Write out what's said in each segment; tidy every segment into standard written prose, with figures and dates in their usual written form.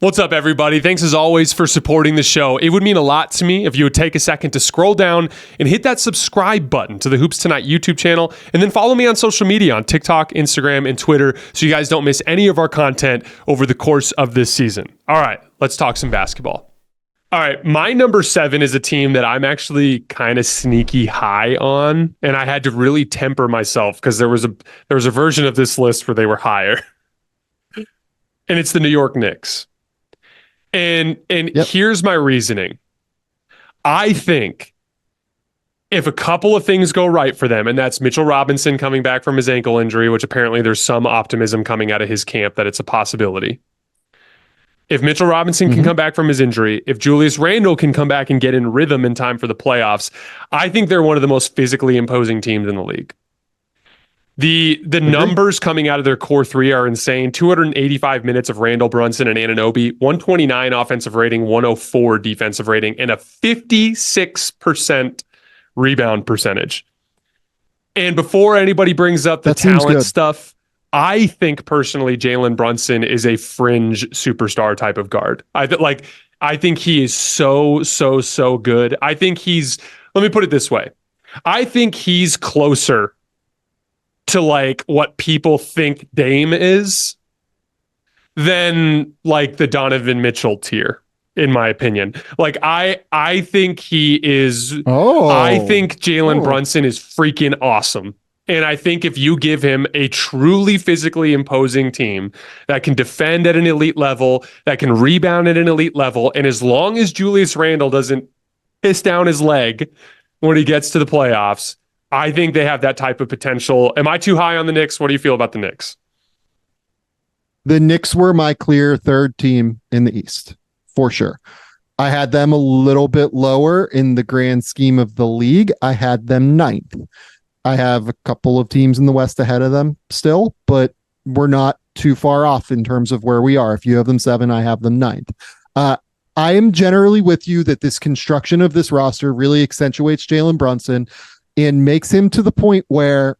What's up, everybody? Thanks as always for supporting the show. It would mean a lot to me if you would take a second to scroll down and hit that subscribe button to the Hoops Tonight YouTube channel, and then follow me on social media on TikTok, Instagram, and Twitter so you guys don't miss any of our content over the course of this season. All right, let's talk some basketball. All right, my number 7 is a team that I'm actually kind of sneaky high on, and I had to really temper myself because there was a version of this list where they were higher. And it's the New York Knicks. And Here's my reasoning. I think if a couple of things go right for them, and that's Mitchell Robinson coming back from his ankle injury, which apparently there's some optimism coming out of his camp that it's a possibility. If Mitchell Robinson can come back from his injury, if Julius Randle can come back and get in rhythm in time for the playoffs, I think they're one of the most physically imposing teams in the league. The numbers coming out of their core three are insane. 285 minutes of Randle, Brunson, and Anunoby, 129 offensive rating, 104 defensive rating, and a 56% rebound percentage. And before anybody brings up the talent stuff, I think personally Jalen Brunson is a fringe superstar type of guard. I think he is so good. Let me put it this way. I think he's closer to like what people think Dame is than like the Donovan Mitchell tier, in my opinion. Like I think he is. I think Jalen Brunson is freaking awesome. And I think if you give him a truly physically imposing team that can defend at an elite level, that can rebound at an elite level, and as long as Julius Randle doesn't piss down his leg when he gets to the playoffs, I think they have that type of potential. Am I too high on the Knicks? What do you feel about the Knicks? The Knicks were my clear third team in the East, for sure. I had them a little bit lower in the grand scheme of the league. I had them 9th. I have a couple of teams in the West ahead of them still, but we're not too far off in terms of where we are. If you have them 7, I have them 9th. I am generally with you that this construction of this roster really accentuates Jalen Brunson and makes him to the point where,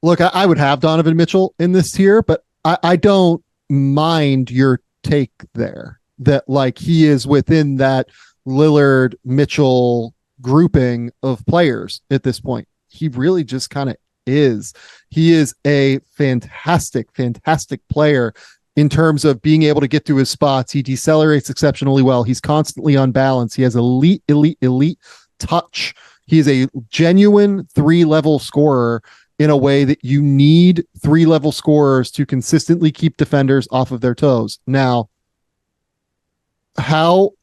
look, I would have Donovan Mitchell in this tier, but I don't mind your take there that like he is within that Lillard Mitchell grouping of players at this point. He really just kind of is. He is a fantastic player in terms of being able to get to his spots. He decelerates exceptionally well. He's constantly on balance. He has elite touch. He is a genuine 3-level scorer in a way that you need 3-level scorers to consistently keep defenders off of their toes. Now, how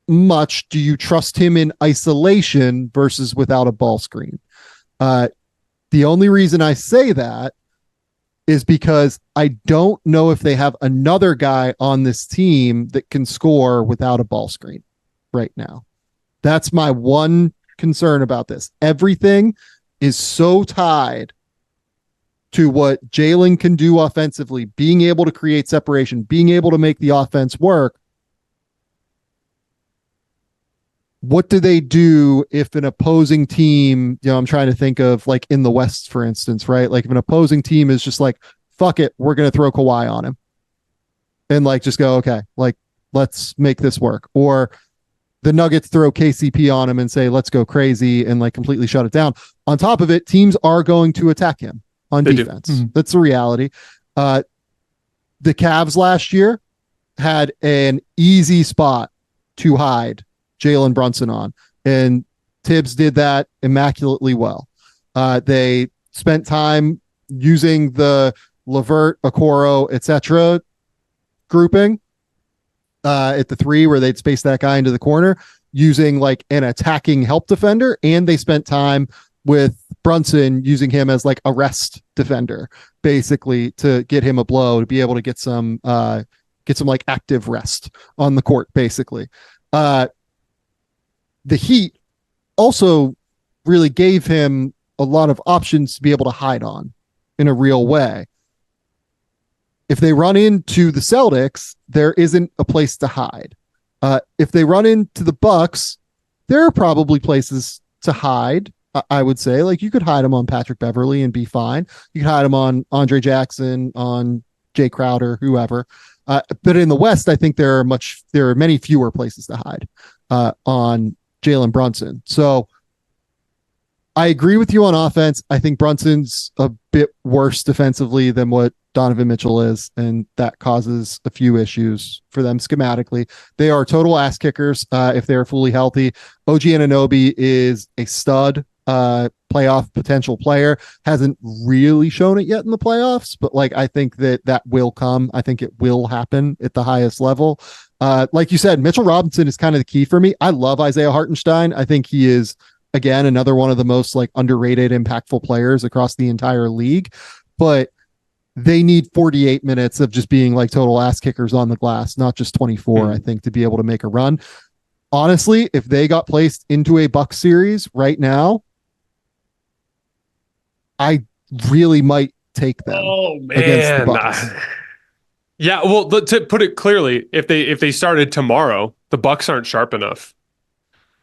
much do you trust him in isolation versus without a ball screen? The only reason I say that is because I don't know if they have another guy on this team that can score without a ball screen right now. That's my one concern about this. Everything is so tied to what Jalen can do offensively, being able to create separation, being able to make the offense work. What do they do if an opposing team, I'm trying to think of like in the West, for instance, right? Like if an opposing team is just like, fuck it, we're going to throw Kawhi on him and like, just go, okay, like, let's make this work. Or the Nuggets throw KCP on him and say, let's go crazy and like completely shut it down. On top of it, teams are going to attack him on defense. That's the reality. The Cavs last year had an easy spot to hide Jalen Brunson on, and Tibbs did that immaculately well. They spent time using the LeVert, Okoro, etc. grouping at the 3 where they'd space that guy into the corner using like an attacking help defender, and they spent time with Brunson using him as like a rest defender, basically to get him a blow to be able to get some like active rest on the court, basically. The Heat also really gave him a lot of options to be able to hide on in a real way. If they run into the Celtics, there isn't a place to hide. If they run into the Bucks, there are probably places to hide. I would say, like, you could hide him on Patrick Beverley and be fine. You could hide him on Andre Jackson, on Jay Crowder, whoever. But in the West, I think there are many fewer places to hide on Jalen Brunson. So I agree with you on offense. I think Brunson's a bit worse defensively than what Donovan Mitchell is, and that causes a few issues for them schematically. They are total ass kickers if they're fully healthy. OG Anunoby is a stud playoff potential player. Hasn't really shown it yet in the playoffs, but like I think that will come. I think it will happen at the highest level. Like you said, Mitchell Robinson is kind of the key for me. I love Isaiah Hartenstein. I think he is, again, another one of the most like underrated, impactful players across the entire league, but they need 48 minutes of just being like total ass kickers on the glass, not just 24, I think, to be able to make a run. Honestly, if they got placed into a Bucks series right now, I really might take them. Oh man. Against the Bucks. Yeah, well, to put it clearly, if they started tomorrow, the Bucks aren't sharp enough.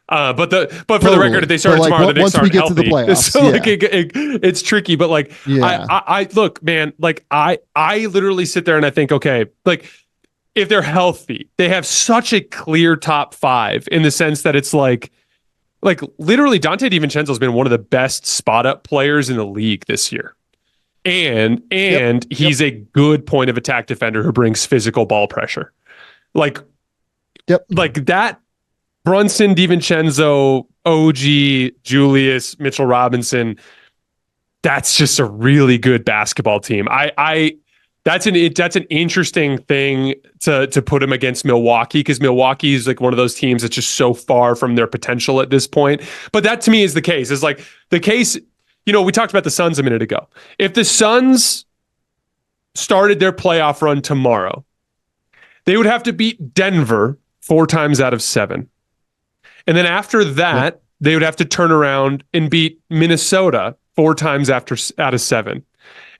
But for the record, if they start tomorrow, the Knicks aren't healthy. To the playoffs, so like it's tricky. But like, I look, man, like I literally sit there and I think, okay, like if they're healthy, they have such a clear top five in the sense that it's like literally Dante DiVincenzo has been one of the best spot up players in the league this year, and he's a good point of attack defender who brings physical ball pressure, like that. Brunson, DiVincenzo, OG, Julius, Mitchell Robinson. That's just a really good basketball team. That's an interesting thing to put him against Milwaukee, because Milwaukee is like one of those teams that's just so far from their potential at this point. But that to me is the case. Is like the case, we talked about the Suns a minute ago. If the Suns started their playoff run tomorrow, they would have to beat Denver 4 times out of 7. And then after that, they would have to turn around and beat Minnesota 4 times out of 7.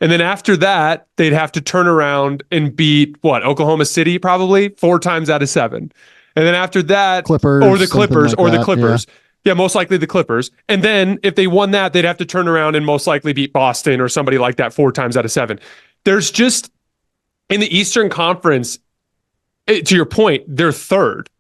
And then after that, they'd have to turn around and beat Oklahoma City probably 4 times out of 7. And then after that, the Clippers. Yeah, most likely the Clippers. And then if they won that, they'd have to turn around and most likely beat Boston or somebody like that 4 times out of 7. There's just, in the Eastern Conference, to your point, they're third.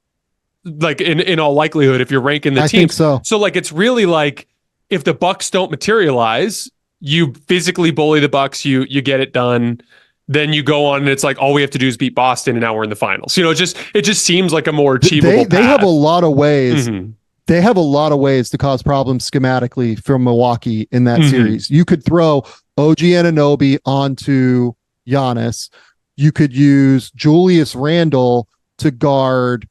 Like in all likelihood, if you're ranking the teams. I think so. So like it's really like if the Bucks don't materialize, you physically bully the Bucks, you get it done, then you go on and it's like all we have to do is beat Boston and now we're in the finals. It just seems like a more achievable path. They have a lot of ways. Mm-hmm. They have a lot of ways to cause problems schematically from Milwaukee in that series. You could throw OG Anunoby onto Giannis. You could use Julius Randle to guard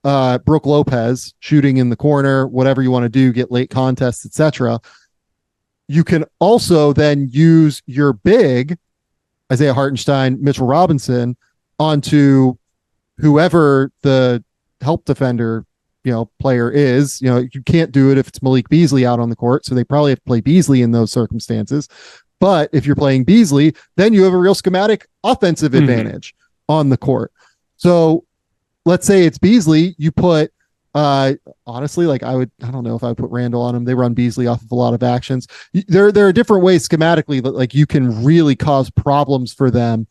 Brook Lopez, shooting in the corner, whatever you want to do, get late contests, etc. You can also then use your big Isaiah Hartenstein, Mitchell Robinson onto whoever the help defender, player is. You can't do it if it's Malik Beasley out on the court, so they probably have to play Beasley in those circumstances. But if you're playing Beasley, then you have a real schematic offensive advantage on the court. So let's say it's Beasley, you put, honestly, like I don't know if I would put Randall on him. They run Beasley off of a lot of actions. There are different ways schematically that like you can really cause problems for them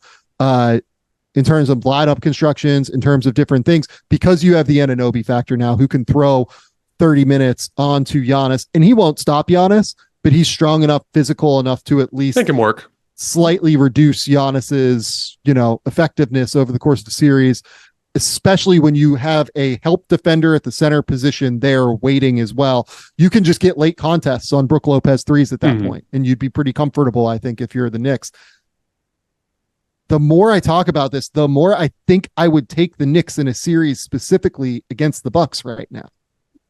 in terms of lineup constructions, in terms of different things, because you have the Anunoby factor now who can throw 30 minutes onto Giannis, and he won't stop Giannis, but he's strong enough, physical enough to at least make him work, slightly reduce Giannis's, effectiveness over the course of the series, especially when you have a help defender at the center position there waiting as well. You can just get late contests on Brook Lopez threes at that point, and you'd be pretty comfortable, I think, if you're the Knicks. The more I talk about this, the more I think I would take the Knicks in a series specifically against the Bucks right now.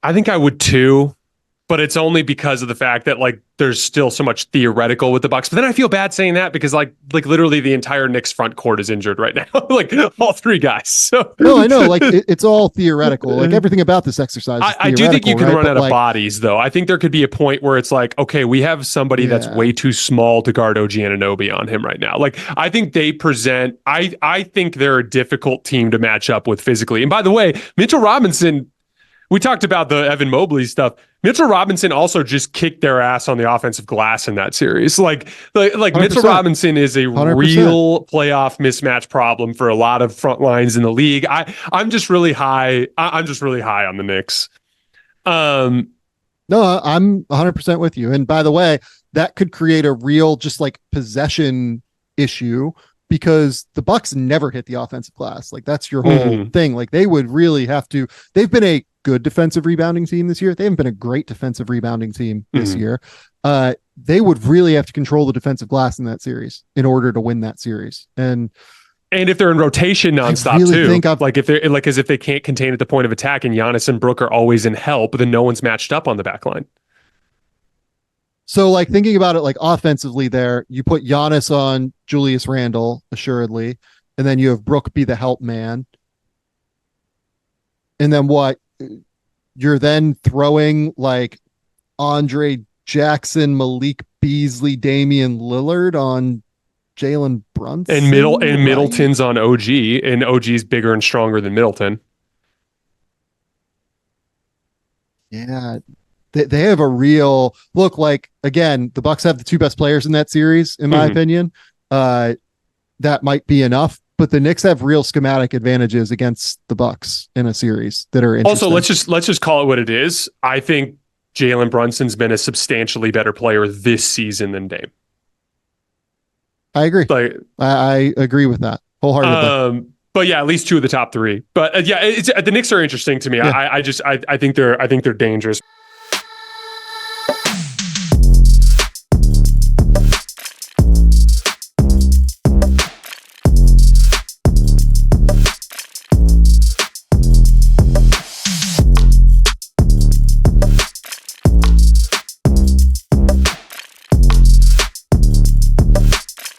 I think I would too. But it's only because of the fact that like there's still so much theoretical with the Bucks. But then I feel bad saying that because like literally the entire Knicks front court is injured right now, like all 3 guys. So no, I know, like it's all theoretical. Like everything about this exercise. I do think you can run out of bodies, though. I think there could be a point where it's like, okay, we have somebody that's way too small to guard OG Anunoby on him right now. Like I think they present. I think they're a difficult team to match up with physically. And by the way, Mitchell Robinson We talked about the Evan Mobley stuff. Mitchell Robinson also just kicked their ass on the offensive glass in that series. Like Mitchell Robinson is a 100%. Real playoff mismatch problem for a lot of front lines in the league. I'm just really high. I'm just really high on the Knicks. No, I'm 100% with you. And by the way, that could create a real just like possession issue because the Bucks never hit the offensive glass. Like that's your whole thing. Like they would really have to. They've been a good defensive rebounding team this year. They haven't been a great defensive rebounding team this year. They would really have to control the defensive glass in that series in order to win that series. And if they're in rotation nonstop too, as if they can't contain at the point of attack and Giannis and Brook are always in help, then no one's matched up on the back line. So like thinking about it, like offensively there, you put Giannis on Julius Randle, assuredly, and then you have Brook be the help man. And then what? You're then throwing like Andre Jackson, Malik Beasley, Damian Lillard on Jalen Brunson. And Middleton's on OG, and OG's bigger and stronger than Middleton. Yeah. They have a real look. Like again, the Bucks have the two best players in that series, in my opinion. That might be enough, but the Knicks have real schematic advantages against the Bucks in a series that are interesting. Also, let's just call it what it is. I think Jalen Brunson's been a substantially better player this season than Dame. I agree. I agree with that wholeheartedly. But yeah, at least two of the top three. But the Knicks are interesting to me. Yeah. I think they're dangerous.